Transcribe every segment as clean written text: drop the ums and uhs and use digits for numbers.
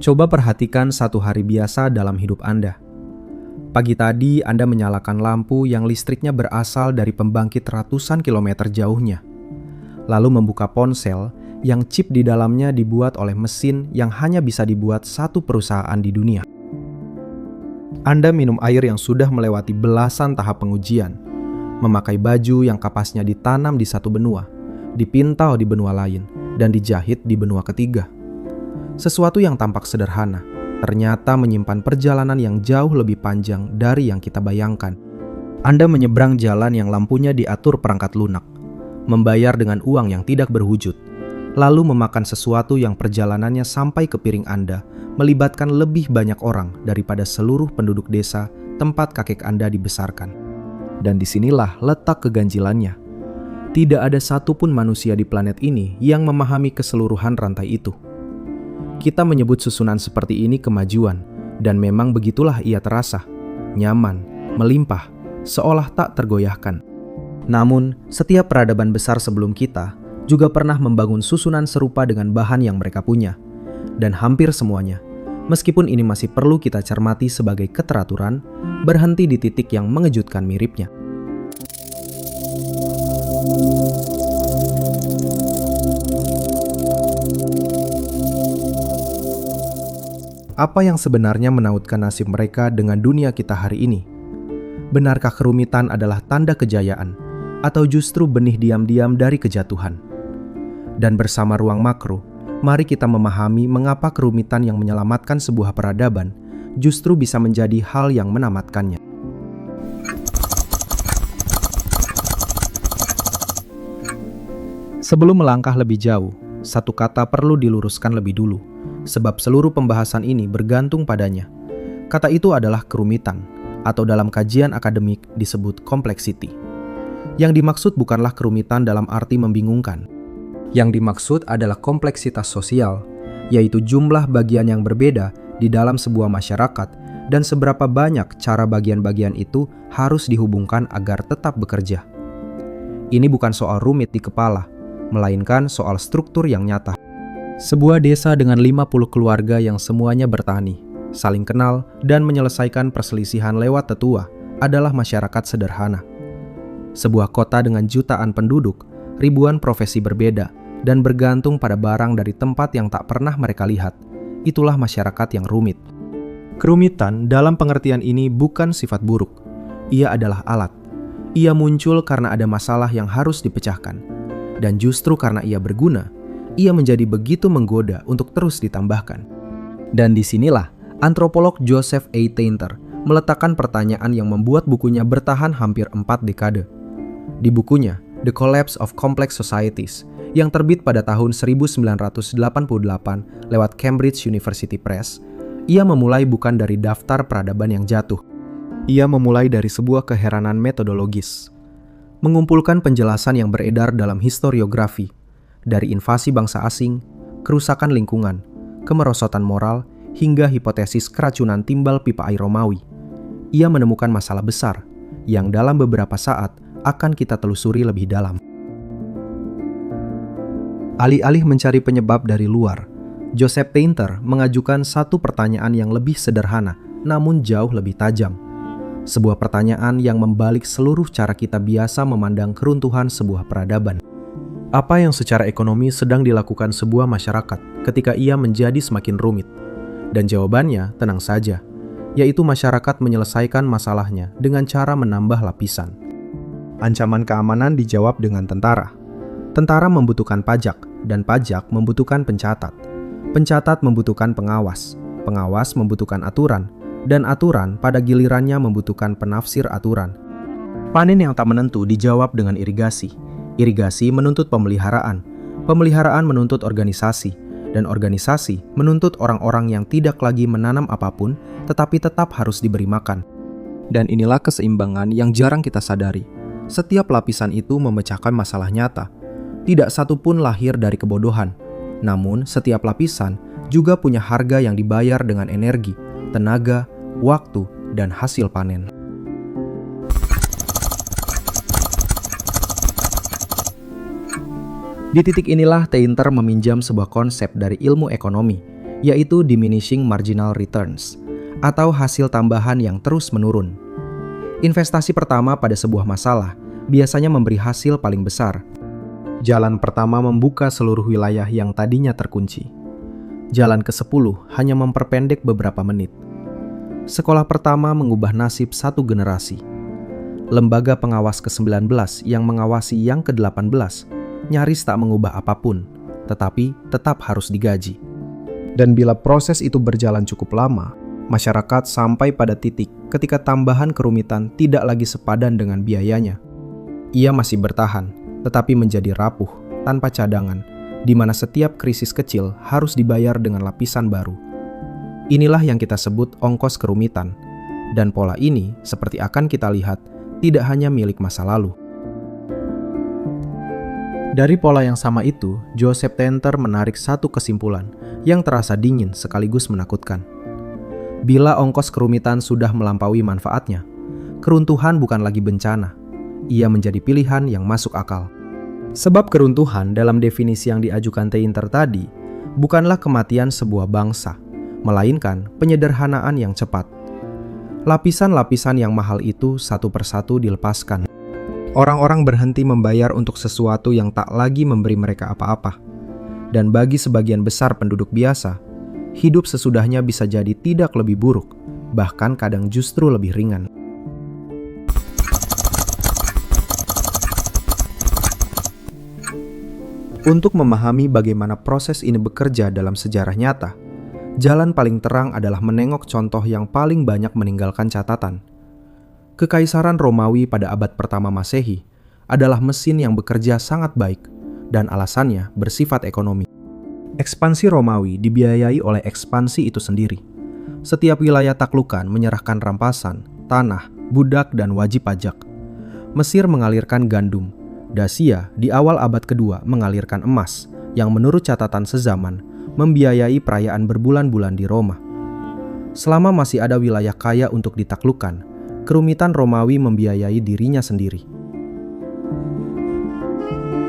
Coba perhatikan satu hari biasa dalam hidup Anda. Pagi tadi Anda menyalakan lampu yang listriknya berasal dari pembangkit ratusan kilometer jauhnya. Lalu membuka ponsel yang chip di dalamnya dibuat oleh mesin yang hanya bisa dibuat satu perusahaan di dunia. Anda minum air yang sudah melewati belasan tahap pengujian, memakai baju yang kapasnya ditanam di satu benua, dipintal di benua lain, dan dijahit di benua ketiga. Sesuatu yang tampak sederhana, ternyata menyimpan perjalanan yang jauh lebih panjang dari yang kita bayangkan. Anda menyeberang jalan yang lampunya diatur perangkat lunak, membayar dengan uang yang tidak berwujud, lalu memakan sesuatu yang perjalanannya sampai ke piring Anda, melibatkan lebih banyak orang daripada seluruh penduduk desa tempat kakek Anda dibesarkan. Dan disinilah letak keganjilannya. Tidak ada satupun manusia di planet ini yang memahami keseluruhan rantai itu. Kita menyebut susunan seperti ini kemajuan, dan memang begitulah ia terasa. Nyaman, melimpah, seolah tak tergoyahkan. Namun, setiap peradaban besar sebelum kita juga pernah membangun susunan serupa dengan bahan yang mereka punya. Dan hampir semuanya, meskipun ini masih perlu kita cermati sebagai keteraturan, berhenti di titik yang mengejutkan miripnya. Apa yang sebenarnya menautkan nasib mereka dengan dunia kita hari ini? Benarkah kerumitan adalah tanda kejayaan, atau justru benih diam-diam dari kejatuhan? Dan bersama ruang makro, mari kita memahami mengapa kerumitan yang menyelamatkan sebuah peradaban justru bisa menjadi hal yang menamatkannya. Sebelum melangkah lebih jauh, satu kata perlu diluruskan lebih dulu, sebab seluruh pembahasan ini bergantung padanya. Kata itu adalah kerumitan, atau dalam kajian akademik disebut complexity. Yang dimaksud bukanlah kerumitan dalam arti membingungkan. Yang dimaksud adalah kompleksitas sosial, yaitu jumlah bagian yang berbeda di dalam sebuah masyarakat dan seberapa banyak cara bagian-bagian itu harus dihubungkan agar tetap bekerja. Ini bukan soal rumit di kepala, melainkan soal struktur yang nyata. Sebuah desa dengan 50 keluarga yang semuanya bertani, saling kenal, dan menyelesaikan perselisihan lewat tetua adalah masyarakat sederhana. Sebuah kota dengan jutaan penduduk, ribuan profesi berbeda, dan bergantung pada barang dari tempat yang tak pernah mereka lihat, itulah masyarakat yang rumit. Kerumitan dalam pengertian ini bukan sifat buruk. Ia adalah alat. Ia muncul karena ada masalah yang harus dipecahkan. Dan justru karena ia berguna, ia menjadi begitu menggoda untuk terus ditambahkan. Dan disinilah antropolog Joseph A. Tainter meletakkan pertanyaan yang membuat bukunya bertahan hampir 4 dekade. Di bukunya, The Collapse of Complex Societies, yang terbit pada tahun 1988 lewat Cambridge University Press, ia memulai bukan dari daftar peradaban yang jatuh. Ia memulai dari sebuah keheranan metodologis. Mengumpulkan penjelasan yang beredar dalam historiografi, dari invasi bangsa asing, kerusakan lingkungan, kemerosotan moral, hingga hipotesis keracunan timbal pipa air Romawi. Ia menemukan masalah besar, yang dalam beberapa saat akan kita telusuri lebih dalam. Alih-alih mencari penyebab dari luar, Joseph Tainter mengajukan satu pertanyaan yang lebih sederhana, namun jauh lebih tajam. Sebuah pertanyaan yang membalik seluruh cara kita biasa memandang keruntuhan sebuah peradaban. Apa yang secara ekonomi sedang dilakukan sebuah masyarakat ketika ia menjadi semakin rumit? Dan jawabannya tenang saja, yaitu masyarakat menyelesaikan masalahnya dengan cara menambah lapisan. Ancaman keamanan dijawab dengan tentara. Tentara membutuhkan pajak, dan pajak membutuhkan pencatat. Pencatat membutuhkan pengawas. Pengawas membutuhkan aturan, dan aturan pada gilirannya membutuhkan penafsir aturan. Panen yang tak menentu dijawab dengan irigasi. Irigasi menuntut pemeliharaan. Pemeliharaan menuntut organisasi, dan organisasi menuntut orang-orang yang tidak lagi menanam apapun, tetapi tetap harus diberi makan. Dan inilah keseimbangan yang jarang kita sadari. Setiap lapisan itu memecahkan masalah nyata. Tidak satu pun lahir dari kebodohan. Namun, setiap lapisan juga punya harga yang dibayar dengan energi, tenaga, waktu, dan hasil panen. Di titik inilah Tainter meminjam sebuah konsep dari ilmu ekonomi, yaitu diminishing marginal returns, atau hasil tambahan yang terus menurun. Investasi pertama pada sebuah masalah biasanya memberi hasil paling besar. Jalan pertama membuka seluruh wilayah yang tadinya terkunci. Jalan ke-10 hanya memperpendek beberapa menit. Sekolah pertama mengubah nasib satu generasi. Lembaga pengawas ke-19 yang mengawasi yang ke-18 nyaris tak mengubah apapun, tetapi tetap harus digaji. Dan bila proses itu berjalan cukup lama, masyarakat sampai pada titik ketika tambahan kerumitan tidak lagi sepadan dengan biayanya. Ia masih bertahan, tetapi menjadi rapuh, tanpa cadangan, di mana setiap krisis kecil harus dibayar dengan lapisan baru. Inilah yang kita sebut ongkos kerumitan, dan pola ini, seperti akan kita lihat, tidak hanya milik masa lalu. Dari pola yang sama itu, Joseph Tenter menarik satu kesimpulan yang terasa dingin sekaligus menakutkan. Bila ongkos kerumitan sudah melampaui manfaatnya, keruntuhan bukan lagi bencana. Ia menjadi pilihan yang masuk akal. Sebab keruntuhan dalam definisi yang diajukan Tenter tadi bukanlah kematian sebuah bangsa, melainkan penyederhanaan yang cepat. Lapisan-lapisan yang mahal itu satu persatu dilepaskan. Orang-orang berhenti membayar untuk sesuatu yang tak lagi memberi mereka apa-apa. Dan bagi sebagian besar penduduk biasa, hidup sesudahnya bisa jadi tidak lebih buruk, bahkan kadang justru lebih ringan. Untuk memahami bagaimana proses ini bekerja dalam sejarah nyata, jalan paling terang adalah menengok contoh yang paling banyak meninggalkan catatan. Kekaisaran Romawi pada abad pertama Masehi adalah mesin yang bekerja sangat baik, dan alasannya bersifat ekonomi. Ekspansi Romawi dibiayai oleh ekspansi itu sendiri. Setiap wilayah taklukan menyerahkan rampasan, tanah, budak, dan wajib pajak. Mesir mengalirkan gandum. Dacia di awal abad kedua mengalirkan emas, yang menurut catatan sezaman membiayai perayaan berbulan-bulan di Roma. Selama masih ada wilayah kaya untuk ditaklukkan, kerumitan Romawi membiayai dirinya sendiri.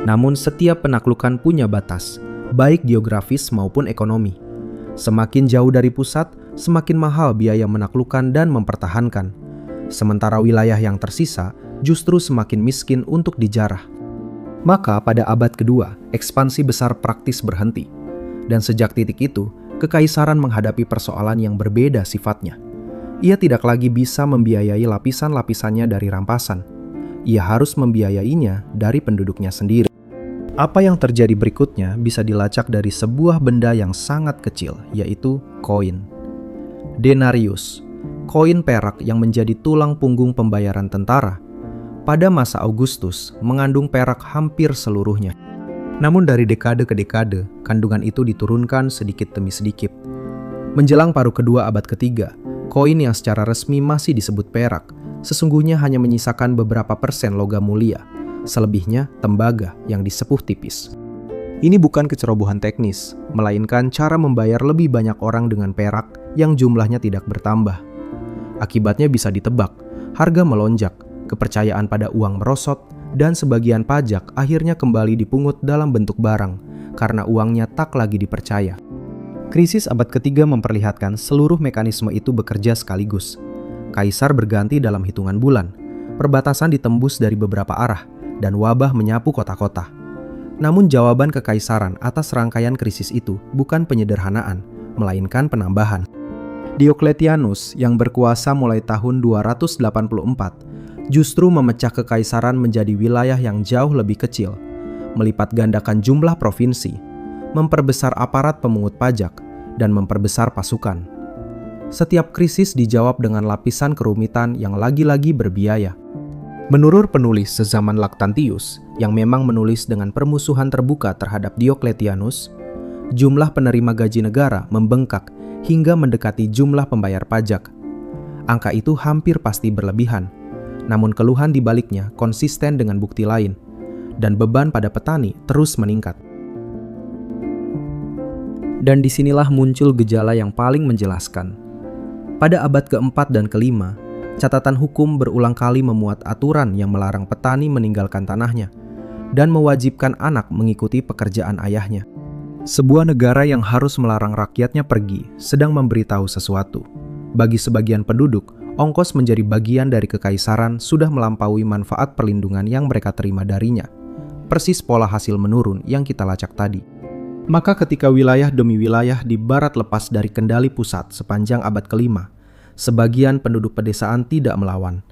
Namun setiap penaklukan punya batas, baik geografis maupun ekonomi. Semakin jauh dari pusat, semakin mahal biaya menaklukkan dan mempertahankan. Sementara wilayah yang tersisa justru semakin miskin untuk dijarah. Maka pada abad kedua, ekspansi besar praktis berhenti. Dan sejak titik itu, kekaisaran menghadapi persoalan yang berbeda sifatnya. Ia tidak lagi bisa membiayai lapisan-lapisannya dari rampasan. Ia harus membiayainya dari penduduknya sendiri. Apa yang terjadi berikutnya bisa dilacak dari sebuah benda yang sangat kecil, yaitu koin. Denarius, koin perak yang menjadi tulang punggung pembayaran tentara, pada masa Augustus mengandung perak hampir seluruhnya. Namun dari dekade ke dekade, kandungan itu diturunkan sedikit demi sedikit. Menjelang paruh kedua abad ketiga, koin yang secara resmi masih disebut perak, sesungguhnya hanya menyisakan beberapa persen logam mulia, selebihnya tembaga yang disepuh tipis. Ini bukan kecerobohan teknis, melainkan cara membayar lebih banyak orang dengan perak yang jumlahnya tidak bertambah. Akibatnya bisa ditebak, harga melonjak, kepercayaan pada uang merosot, dan sebagian pajak akhirnya kembali dipungut dalam bentuk barang karena uangnya tak lagi dipercaya. Krisis abad ketiga memperlihatkan seluruh mekanisme itu bekerja sekaligus. Kaisar berganti dalam hitungan bulan, perbatasan ditembus dari beberapa arah, dan wabah menyapu kota-kota. Namun jawaban kekaisaran atas rangkaian krisis itu bukan penyederhanaan, melainkan penambahan. Diocletianus yang berkuasa mulai tahun 284 justru memecah kekaisaran menjadi wilayah yang jauh lebih kecil, melipat gandakan jumlah provinsi, memperbesar aparat pemungut pajak, dan memperbesar pasukan. Setiap krisis dijawab dengan lapisan kerumitan yang lagi-lagi berbiaya. Menurut penulis sezaman Lactantius, yang memang menulis dengan permusuhan terbuka terhadap Diocletianus, jumlah penerima gaji negara membengkak hingga mendekati jumlah pembayar pajak. Angka itu hampir pasti berlebihan. Namun keluhan di baliknya konsisten dengan bukti lain, dan beban pada petani terus meningkat. Dan disinilah muncul gejala yang paling menjelaskan. Pada abad keempat dan kelima, catatan hukum berulang kali memuat aturan yang melarang petani meninggalkan tanahnya, dan mewajibkan anak mengikuti pekerjaan ayahnya. Sebuah negara yang harus melarang rakyatnya pergi sedang memberitahu sesuatu. Bagi sebagian penduduk, ongkos menjadi bagian dari kekaisaran sudah melampaui manfaat perlindungan yang mereka terima darinya. Persis pola hasil menurun yang kita lacak tadi. Maka ketika wilayah demi wilayah di barat lepas dari kendali pusat sepanjang abad ke-5, sebagian penduduk pedesaan tidak melawan.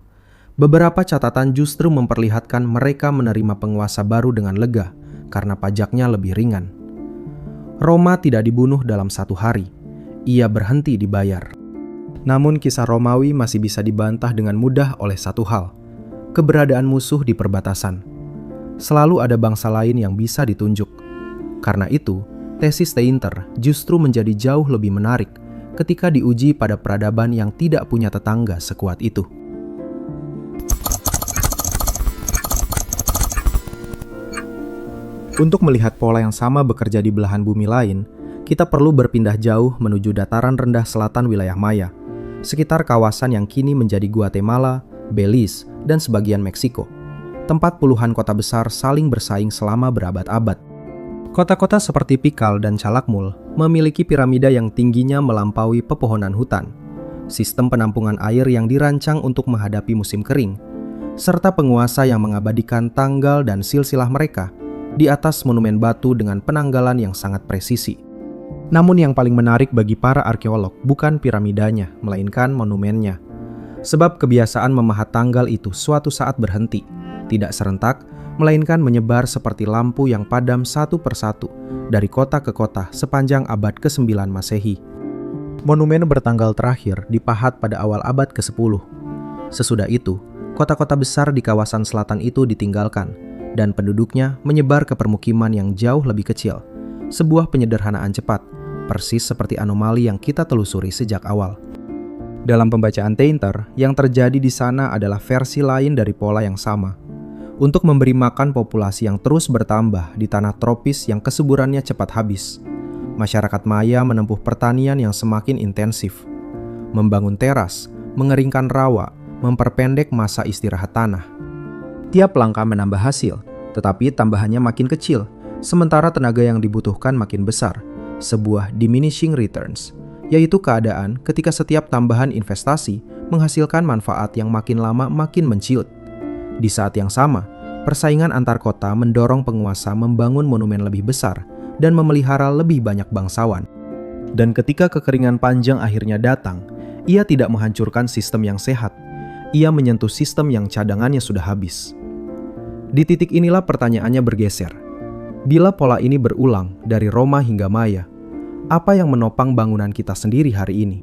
Beberapa catatan justru memperlihatkan mereka menerima penguasa baru dengan lega karena pajaknya lebih ringan. Roma tidak dibunuh dalam satu hari, ia berhenti dibayar. Namun kisah Romawi masih bisa dibantah dengan mudah oleh satu hal, keberadaan musuh di perbatasan. Selalu ada bangsa lain yang bisa ditunjuk. Karena itu, tesis Teinter justru menjadi jauh lebih menarik ketika diuji pada peradaban yang tidak punya tetangga sekuat itu. Untuk melihat pola yang sama bekerja di belahan bumi lain, kita perlu berpindah jauh menuju dataran rendah selatan wilayah Maya, sekitar kawasan yang kini menjadi Guatemala, Belize, dan sebagian Meksiko, tempat puluhan kota besar saling bersaing selama berabad-abad. Kota-kota seperti Tikal dan Calakmul memiliki piramida yang tingginya melampaui pepohonan hutan, sistem penampungan air yang dirancang untuk menghadapi musim kering, serta penguasa yang mengabadikan tanggal dan silsilah mereka di atas monumen batu dengan penanggalan yang sangat presisi. Namun yang paling menarik bagi para arkeolog bukan piramidanya, melainkan monumennya. Sebab kebiasaan memahat tanggal itu suatu saat berhenti, tidak serentak, melainkan menyebar seperti lampu yang padam satu persatu dari kota ke kota sepanjang abad ke-9 Masehi. Monumen bertanggal terakhir dipahat pada awal abad ke-10. Sesudah itu, kota-kota besar di kawasan selatan itu ditinggalkan, dan penduduknya menyebar ke permukiman yang jauh lebih kecil. Sebuah penyederhanaan cepat, persis seperti anomali yang kita telusuri sejak awal. Dalam pembacaan Teinter, yang terjadi di sana adalah versi lain dari pola yang sama. Untuk memberi makan populasi yang terus bertambah di tanah tropis yang kesuburannya cepat habis, masyarakat Maya menempuh pertanian yang semakin intensif. Membangun teras, mengeringkan rawa, memperpendek masa istirahat tanah. Tiap langkah menambah hasil, tetapi tambahannya makin kecil, sementara tenaga yang dibutuhkan makin besar, sebuah diminishing returns, yaitu keadaan ketika setiap tambahan investasi menghasilkan manfaat yang makin lama makin menciut. Di saat yang sama, persaingan antar kota mendorong penguasa membangun monumen lebih besar dan memelihara lebih banyak bangsawan. Dan ketika kekeringan panjang akhirnya datang, ia tidak menghancurkan sistem yang sehat, ia menyentuh sistem yang cadangannya sudah habis. Di titik inilah pertanyaannya bergeser. Bila pola ini berulang dari Roma hingga Maya, apa yang menopang bangunan kita sendiri hari ini?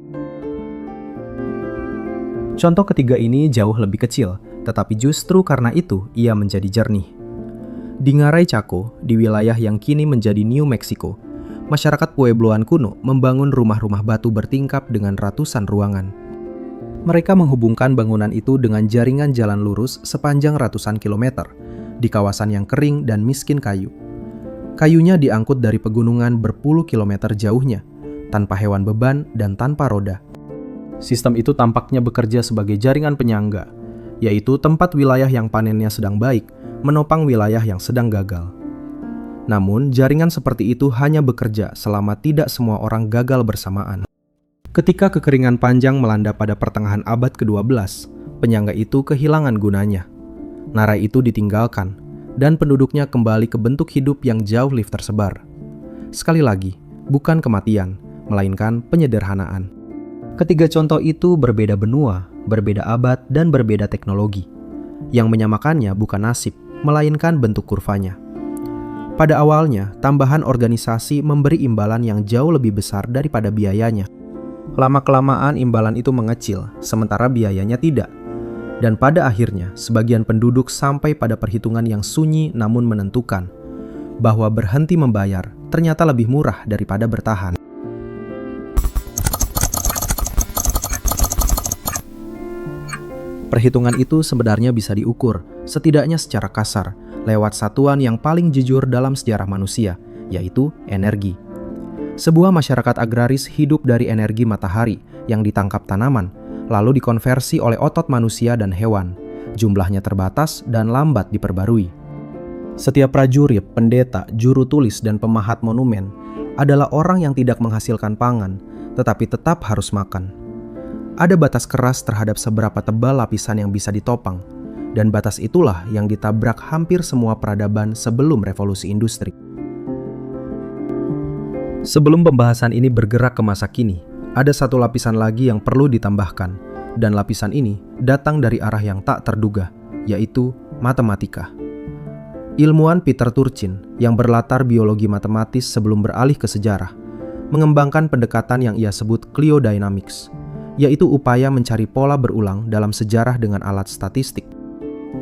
Contoh ketiga ini jauh lebih kecil, tetapi justru karena itu ia menjadi jernih. Di Ngaray Chaco, di wilayah yang kini menjadi New Mexico, masyarakat Puebloan kuno membangun rumah-rumah batu bertingkap dengan ratusan ruangan. Mereka menghubungkan bangunan itu dengan jaringan jalan lurus sepanjang ratusan kilometer, di kawasan yang kering dan miskin kayu. Kayunya diangkut dari pegunungan berpuluh kilometer jauhnya, tanpa hewan beban dan tanpa roda. Sistem itu tampaknya bekerja sebagai jaringan penyangga, yaitu tempat wilayah yang panennya sedang baik, menopang wilayah yang sedang gagal. Namun, jaringan seperti itu hanya bekerja selama tidak semua orang gagal bersamaan. Ketika kekeringan panjang melanda pada pertengahan abad ke-12, penyangga itu kehilangan gunanya. Narai itu ditinggalkan, dan penduduknya kembali ke bentuk hidup yang jauh lebih tersebar. Sekali lagi, bukan kematian, melainkan penyederhanaan. Ketiga contoh itu berbeda benua, berbeda abad, dan berbeda teknologi. Yang menyamakannya bukan nasib, melainkan bentuk kurvanya. Pada awalnya, tambahan organisasi memberi imbalan yang jauh lebih besar daripada biayanya. Lama-kelamaan imbalan itu mengecil, sementara biayanya tidak. Dan pada akhirnya, sebagian penduduk sampai pada perhitungan yang sunyi namun menentukan, bahwa berhenti membayar ternyata lebih murah daripada bertahan. Perhitungan itu sebenarnya bisa diukur, setidaknya secara kasar, lewat satuan yang paling jujur dalam sejarah manusia, yaitu energi. Sebuah masyarakat agraris hidup dari energi matahari yang ditangkap tanaman, lalu dikonversi oleh otot manusia dan hewan. Jumlahnya terbatas dan lambat diperbarui. Setiap prajurit, pendeta, juru tulis, dan pemahat monumen adalah orang yang tidak menghasilkan pangan, tetapi tetap harus makan. Ada batas keras terhadap seberapa tebal lapisan yang bisa ditopang, dan batas itulah yang ditabrak hampir semua peradaban sebelum revolusi industri. Sebelum pembahasan ini bergerak ke masa kini, ada satu lapisan lagi yang perlu ditambahkan, dan lapisan ini datang dari arah yang tak terduga, yaitu matematika. Ilmuwan Peter Turchin yang berlatar biologi matematis sebelum beralih ke sejarah, mengembangkan pendekatan yang ia sebut cliodynamics, yaitu upaya mencari pola berulang dalam sejarah dengan alat statistik.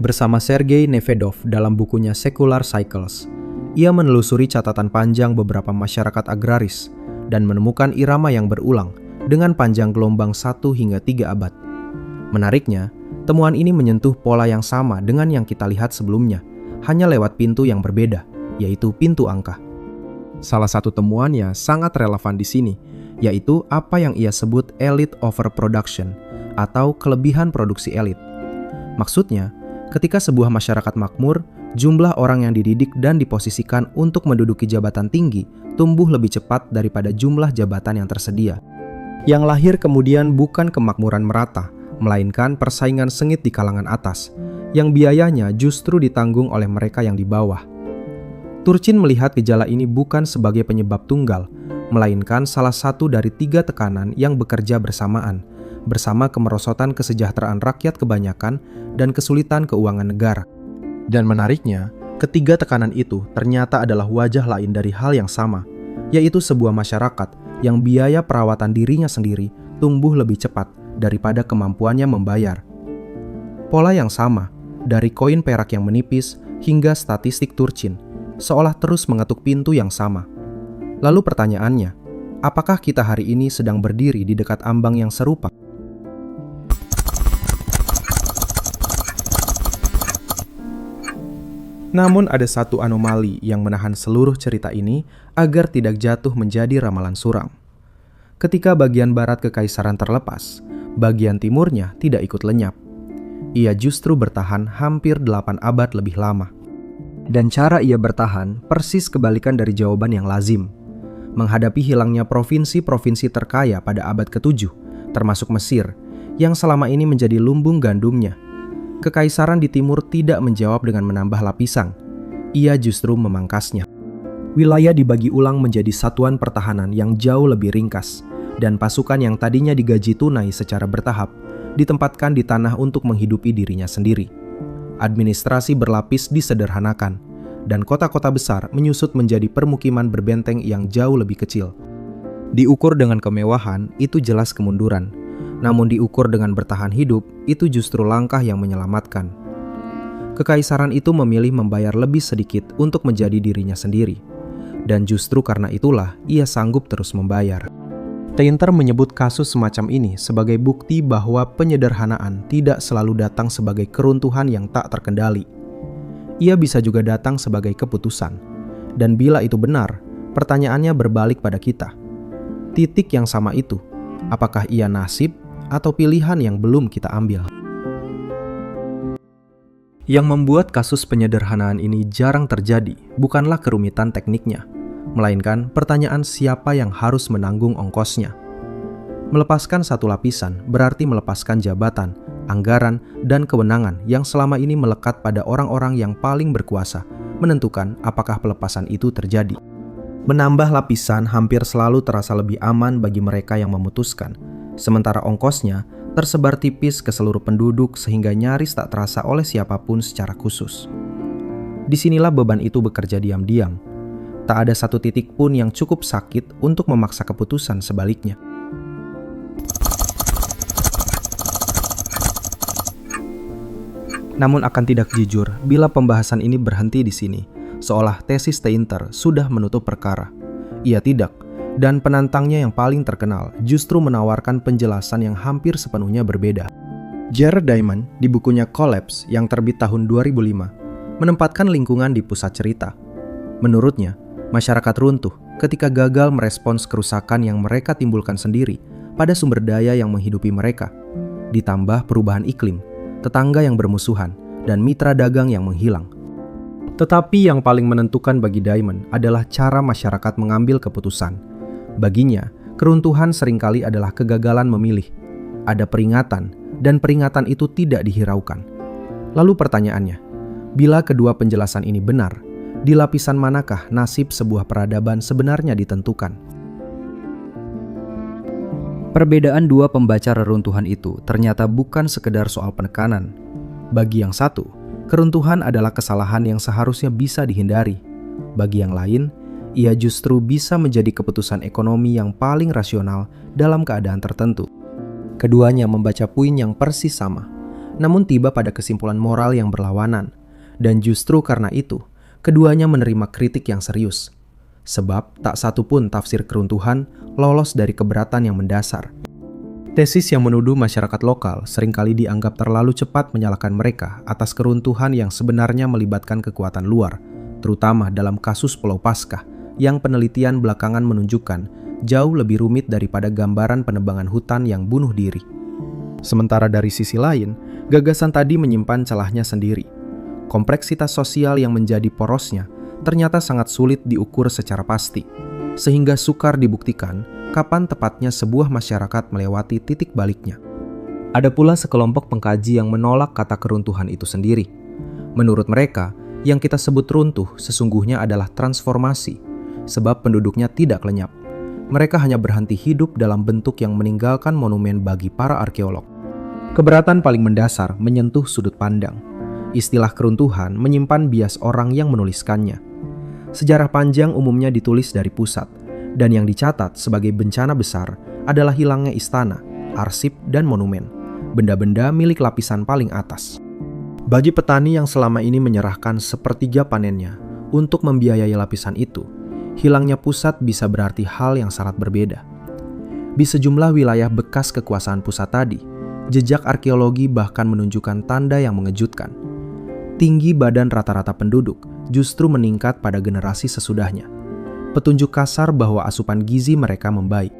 Bersama Sergei Nevedov dalam bukunya Secular Cycles, ia menelusuri catatan panjang beberapa masyarakat agraris dan menemukan irama yang berulang dengan panjang gelombang 1 hingga 3 abad. Menariknya, temuan ini menyentuh pola yang sama dengan yang kita lihat sebelumnya, hanya lewat pintu yang berbeda, yaitu pintu angka. Salah satu temuannya sangat relevan di sini, yaitu apa yang ia sebut elite overproduction atau kelebihan produksi elit. Maksudnya, ketika sebuah masyarakat makmur, jumlah orang yang dididik dan diposisikan untuk menduduki jabatan tinggi tumbuh lebih cepat daripada jumlah jabatan yang tersedia. Yang lahir kemudian bukan kemakmuran merata, melainkan persaingan sengit di kalangan atas, yang biayanya justru ditanggung oleh mereka yang di bawah. Turchin melihat gejala ini bukan sebagai penyebab tunggal, melainkan salah satu dari 3 tekanan yang bekerja bersamaan, bersama kemerosotan kesejahteraan rakyat kebanyakan dan kesulitan keuangan negara. Dan menariknya, ketiga tekanan itu ternyata adalah wajah lain dari hal yang sama, yaitu sebuah masyarakat yang biaya perawatan dirinya sendiri tumbuh lebih cepat daripada kemampuannya membayar. Pola yang sama, dari koin perak yang menipis hingga statistik Turchin, seolah terus mengetuk pintu yang sama. Lalu pertanyaannya, apakah kita hari ini sedang berdiri di dekat ambang yang serupa? Namun ada satu anomali yang menahan seluruh cerita ini agar tidak jatuh menjadi ramalan suram. Ketika bagian barat kekaisaran terlepas, bagian timurnya tidak ikut lenyap. Ia justru bertahan hampir 8 abad lebih lama. Dan cara ia bertahan persis kebalikan dari jawaban yang lazim. Menghadapi hilangnya provinsi-provinsi terkaya pada abad ke-7, termasuk Mesir, yang selama ini menjadi lumbung gandumnya, kekaisaran di timur tidak menjawab dengan menambah lapisan. Ia justru memangkasnya. Wilayah dibagi ulang menjadi satuan pertahanan yang jauh lebih ringkas, dan pasukan yang tadinya digaji tunai secara bertahap ditempatkan di tanah untuk menghidupi dirinya sendiri. Administrasi berlapis disederhanakan, dan kota-kota besar menyusut menjadi permukiman berbenteng yang jauh lebih kecil. Diukur dengan kemewahan, itu jelas kemunduran. Namun diukur dengan bertahan hidup, itu justru langkah yang menyelamatkan. Kekaisaran itu memilih membayar lebih sedikit untuk menjadi dirinya sendiri. Dan justru karena itulah ia sanggup terus membayar. Tainter menyebut kasus semacam ini sebagai bukti bahwa penyederhanaan tidak selalu datang sebagai keruntuhan yang tak terkendali. Ia bisa juga datang sebagai keputusan. Dan bila itu benar, pertanyaannya berbalik pada kita. Titik yang sama itu, apakah ia nasib atau pilihan yang belum kita ambil? Yang membuat kasus penyederhanaan ini jarang terjadi bukanlah kerumitan tekniknya, melainkan pertanyaan siapa yang harus menanggung ongkosnya. Melepaskan satu lapisan berarti melepaskan jabatan, anggaran, dan kewenangan yang selama ini melekat pada orang-orang yang paling berkuasa, menentukan apakah pelepasan itu terjadi. Menambah lapisan hampir selalu terasa lebih aman bagi mereka yang memutuskan, sementara ongkosnya tersebar tipis ke seluruh penduduk sehingga nyaris tak terasa oleh siapapun secara khusus. Disinilah beban itu bekerja diam-diam. Tak ada satu titik pun yang cukup sakit untuk memaksa keputusan sebaliknya. Namun akan tidak jujur bila pembahasan ini berhenti di sini, seolah tesis Tainter sudah menutup perkara. Ia tidak, dan penantangnya yang paling terkenal justru menawarkan penjelasan yang hampir sepenuhnya berbeda. Jared Diamond di bukunya Collapse yang terbit tahun 2005 menempatkan lingkungan di pusat cerita. Menurutnya, masyarakat runtuh ketika gagal merespons kerusakan yang mereka timbulkan sendiri pada sumber daya yang menghidupi mereka, ditambah perubahan iklim, tetangga yang bermusuhan, dan mitra dagang yang menghilang. Tetapi yang paling menentukan bagi Diamond adalah cara masyarakat mengambil keputusan. Baginya, keruntuhan seringkali adalah kegagalan memilih. Ada peringatan, dan peringatan itu tidak dihiraukan. Lalu pertanyaannya, bila kedua penjelasan ini benar, di lapisan manakah nasib sebuah peradaban sebenarnya ditentukan? Perbedaan dua pembaca reruntuhan itu ternyata bukan sekedar soal penekanan. Bagi yang satu, keruntuhan adalah kesalahan yang seharusnya bisa dihindari. Bagi yang lain, ia justru bisa menjadi keputusan ekonomi yang paling rasional dalam keadaan tertentu. Keduanya membaca puing yang persis sama, namun tiba pada kesimpulan moral yang berlawanan. Dan justru karena itu, keduanya menerima kritik yang serius. Sebab tak satu pun tafsir keruntuhan lolos dari keberatan yang mendasar. Tesis yang menuduh masyarakat lokal seringkali dianggap terlalu cepat menyalahkan mereka atas keruntuhan yang sebenarnya melibatkan kekuatan luar, terutama dalam kasus Pulau Paskah, yang penelitian belakangan menunjukkan jauh lebih rumit daripada gambaran penebangan hutan yang bunuh diri. Sementara dari sisi lain, gagasan tadi menyimpan celahnya sendiri. Kompleksitas sosial yang menjadi porosnya ternyata sangat sulit diukur secara pasti, sehingga sukar dibuktikan kapan tepatnya sebuah masyarakat melewati titik baliknya. Ada pula sekelompok pengkaji yang menolak kata keruntuhan itu sendiri. Menurut mereka, yang kita sebut runtuh sesungguhnya adalah transformasi, sebab penduduknya tidak lenyap. Mereka hanya berhenti hidup dalam bentuk yang meninggalkan monumen bagi para arkeolog. Keberatan paling mendasar menyentuh sudut pandang. Istilah keruntuhan menyimpan bias orang yang menuliskannya. Sejarah panjang umumnya ditulis dari pusat, dan yang dicatat sebagai bencana besar adalah hilangnya istana, arsip, dan monumen, benda-benda milik lapisan paling atas. Bagi petani yang selama ini menyerahkan sepertiga panennya untuk membiayai lapisan itu, hilangnya pusat bisa berarti hal yang sangat berbeda. Di sejumlah wilayah bekas kekuasaan pusat tadi, jejak arkeologi bahkan menunjukkan tanda yang mengejutkan. Tinggi badan rata-rata penduduk justru meningkat pada generasi sesudahnya. Petunjuk kasar bahwa asupan gizi mereka membaik.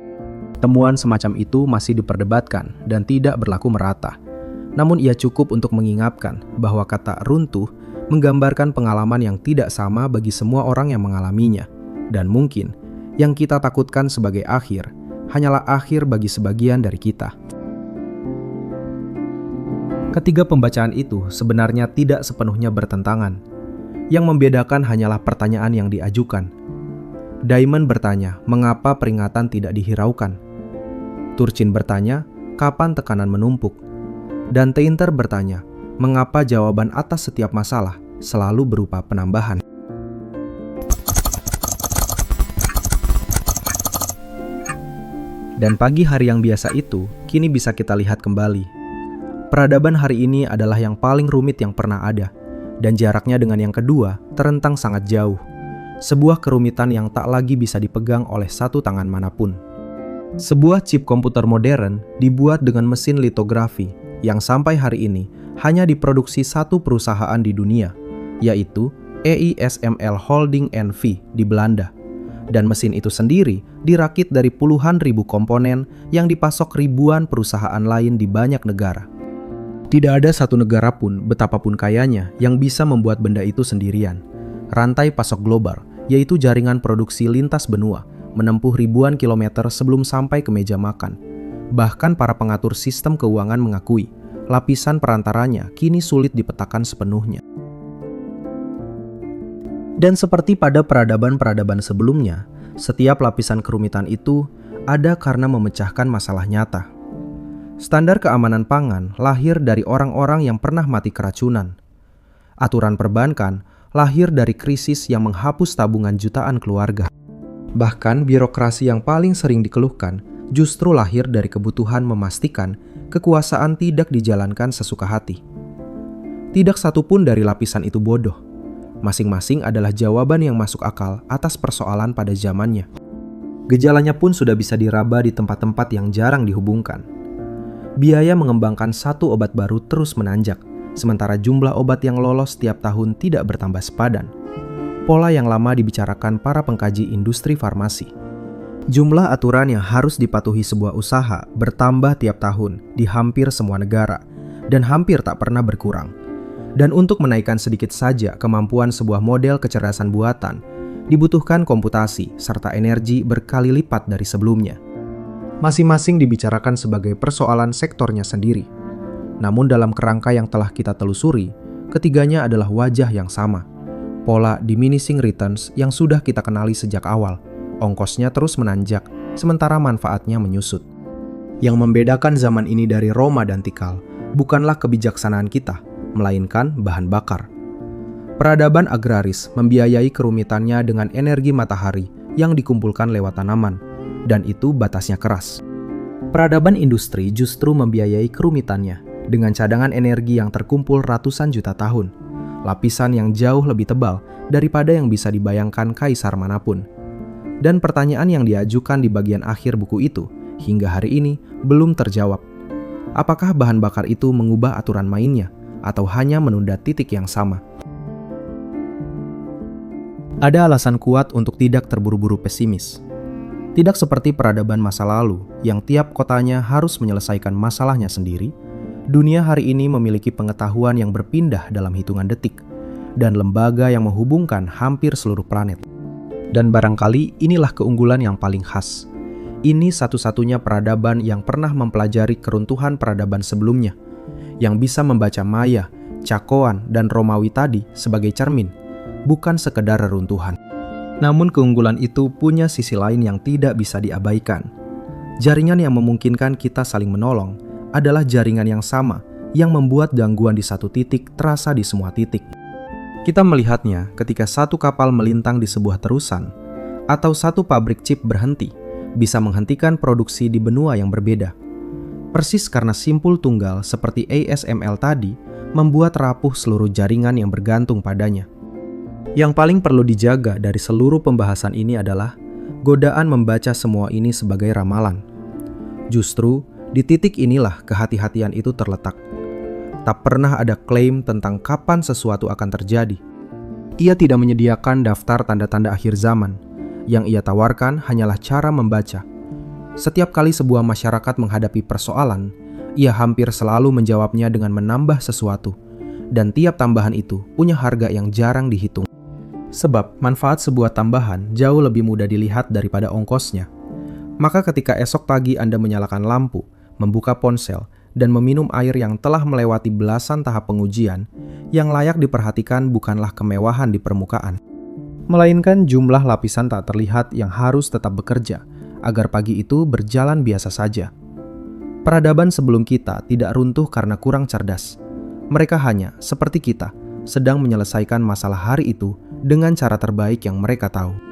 Temuan semacam itu masih diperdebatkan dan tidak berlaku merata. Namun ia cukup untuk mengingatkan bahwa kata runtuh menggambarkan pengalaman yang tidak sama bagi semua orang yang mengalaminya. Dan mungkin, yang kita takutkan sebagai akhir, hanyalah akhir bagi sebagian dari kita. Ketiga pembacaan itu sebenarnya tidak sepenuhnya bertentangan. Yang membedakan hanyalah pertanyaan yang diajukan. Diamond bertanya, mengapa peringatan tidak dihiraukan? Turchin bertanya, kapan tekanan menumpuk? Dan Tainter bertanya, mengapa jawaban atas setiap masalah selalu berupa penambahan? Dan pagi hari yang biasa itu, kini bisa kita lihat kembali. Peradaban hari ini adalah yang paling rumit yang pernah ada, dan jaraknya dengan yang kedua terentang sangat jauh. Sebuah kerumitan yang tak lagi bisa dipegang oleh satu tangan manapun. Sebuah chip komputer modern dibuat dengan mesin litografi yang sampai hari ini hanya diproduksi satu perusahaan di dunia, yaitu EISML Holding N.V. di Belanda. Dan mesin itu sendiri dirakit dari puluhan ribu komponen yang dipasok ribuan perusahaan lain di banyak negara. Tidak ada satu negara pun, betapapun kayanya, yang bisa membuat benda itu sendirian. Rantai pasok global, yaitu jaringan produksi lintas benua, menempuh ribuan kilometer sebelum sampai ke meja makan. Bahkan para pengatur sistem keuangan mengakui, lapisan perantaranya kini sulit dipetakan sepenuhnya. Dan seperti pada peradaban-peradaban sebelumnya, setiap lapisan kerumitan itu ada karena memecahkan masalah nyata. Standar keamanan pangan lahir dari orang-orang yang pernah mati keracunan. Aturan perbankan lahir dari krisis yang menghapus tabungan jutaan keluarga. Bahkan birokrasi yang paling sering dikeluhkan justru lahir dari kebutuhan memastikan kekuasaan tidak dijalankan sesuka hati. Tidak satu pun dari lapisan itu bodoh. Masing-masing adalah jawaban yang masuk akal atas persoalan pada zamannya. Gejalanya pun sudah bisa diraba di tempat-tempat yang jarang dihubungkan. Biaya mengembangkan satu obat baru terus menanjak, sementara jumlah obat yang lolos setiap tahun tidak bertambah sepadan. Pola yang lama dibicarakan para pengkaji industri farmasi. Jumlah aturan yang harus dipatuhi sebuah usaha bertambah tiap tahun di hampir semua negara, dan hampir tak pernah berkurang. Dan untuk menaikkan sedikit saja kemampuan sebuah model kecerdasan buatan, dibutuhkan komputasi serta energi berkali lipat dari sebelumnya. Masing-masing dibicarakan sebagai persoalan sektornya sendiri. Namun dalam kerangka yang telah kita telusuri, ketiganya adalah wajah yang sama. Pola diminishing returns yang sudah kita kenali sejak awal. Ongkosnya terus menanjak, sementara manfaatnya menyusut. Yang membedakan zaman ini dari Roma dan Tikal bukanlah kebijaksanaan kita, melainkan bahan bakar. Peradaban agraris membiayai kerumitannya dengan energi matahari yang dikumpulkan lewat tanaman, dan itu batasnya keras. Peradaban industri justru membiayai kerumitannya dengan cadangan energi yang terkumpul ratusan juta tahun, lapisan yang jauh lebih tebal daripada yang bisa dibayangkan kaisar manapun. Dan pertanyaan yang diajukan di bagian akhir buku itu hingga hari ini belum terjawab. Apakah bahan bakar itu mengubah aturan mainnya atau hanya menunda titik yang sama? Ada alasan kuat untuk tidak terburu-buru pesimis. Tidak seperti peradaban masa lalu yang tiap kotanya harus menyelesaikan masalahnya sendiri, dunia hari ini memiliki pengetahuan yang berpindah dalam hitungan detik dan lembaga yang menghubungkan hampir seluruh planet. Dan barangkali inilah keunggulan yang paling khas. Ini satu-satunya peradaban yang pernah mempelajari keruntuhan peradaban sebelumnya, yang bisa membaca Maya, Cakoan, dan Romawi tadi sebagai cermin, bukan sekedar reruntuhan. Namun keunggulan itu punya sisi lain yang tidak bisa diabaikan. Jaringan yang memungkinkan kita saling menolong adalah jaringan yang sama yang membuat gangguan di satu titik terasa di semua titik. Kita melihatnya ketika satu kapal melintang di sebuah terusan, atau satu pabrik chip berhenti, bisa menghentikan produksi di benua yang berbeda. Persis karena simpul tunggal seperti ASML tadi membuat rapuh seluruh jaringan yang bergantung padanya. Yang paling perlu dijaga dari seluruh pembahasan ini adalah godaan membaca semua ini sebagai ramalan. Justru di titik inilah kehati-hatian itu terletak. Tak pernah ada klaim tentang kapan sesuatu akan terjadi. Ia tidak menyediakan daftar tanda-tanda akhir zaman. Yang ia tawarkan hanyalah cara membaca. Setiap kali sebuah masyarakat menghadapi persoalan, ia hampir selalu menjawabnya dengan menambah sesuatu. Dan tiap tambahan itu punya harga yang jarang dihitung. Sebab manfaat sebuah tambahan jauh lebih mudah dilihat daripada ongkosnya. Maka ketika esok pagi Anda menyalakan lampu, membuka ponsel, dan meminum air yang telah melewati belasan tahap pengujian, yang layak diperhatikan bukanlah kemewahan di permukaan, melainkan jumlah lapisan tak terlihat yang harus tetap bekerja, agar pagi itu berjalan biasa saja. Peradaban sebelum kita tidak runtuh karena kurang cerdas. Mereka hanya, seperti kita, sedang menyelesaikan masalah hari itu dengan cara terbaik yang mereka tahu.